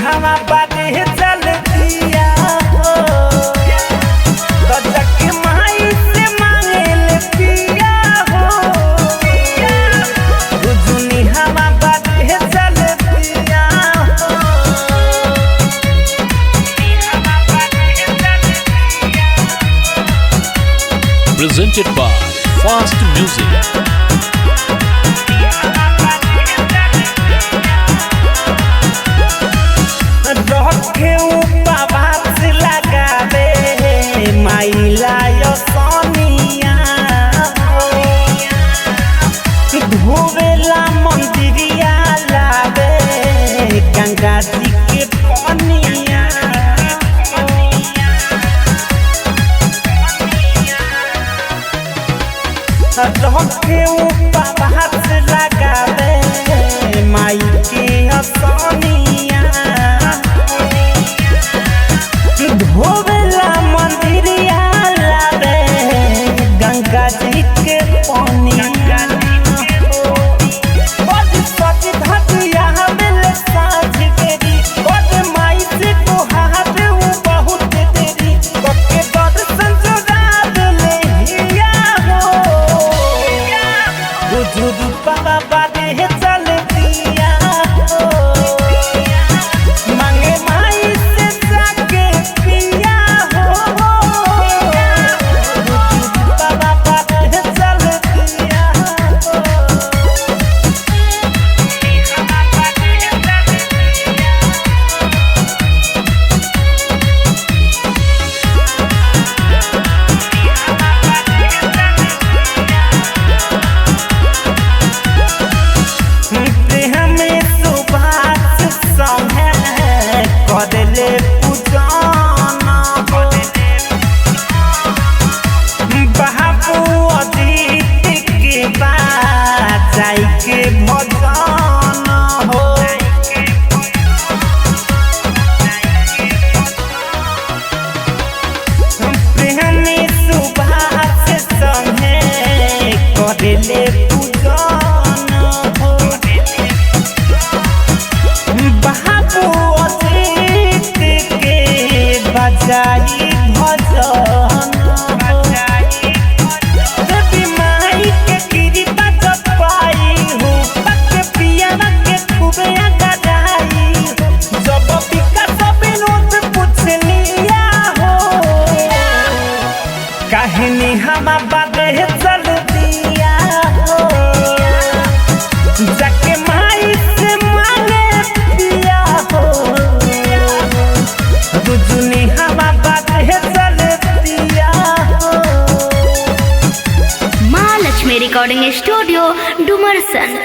हवा बाटे चल दिया हो के माई से मांगे ले पिया हो जुनी हवा बाटे चल दिया हो presented by Fast Music. रखे उपवास लगावे माइला यो सोनिया धोवेला मंदिरिया लावे गंगा जी के पनिया रखे उपवास लगावे माई के सोनिया धोवेला मंदिरिया लावे गंगा जी के पनिया बड़ सच धतिया मिले साँझ देरी बड़ माई से कोहावे उ बहुत देरी के दर्शन जोड़ा ले हिया हो रुझुरु बाबा बाटे चल दिया हो मांगे माई से जाके पिया हो रुझुरु बाबा बाटे चल दिया हो हमें सुभाष संगे करले पूजना बाबू अजीत के बाद जाई के भजन हो हमें सुभाष संगे करले पूजन हो बाबू अजीत के बजाई भजन देवी माई के कृपा जब पाई हो पक पिया के खूबे गजाई हो जब विकास विनोद पूछ लिया हो कहनी हम बाबे चल दिया हो जाके माई से मांगे पिया हो जुनी हवा बाटे चल दिया हो। माँ लक्ष्मी रिकॉर्डिंग स्टूडियो डुमरसन।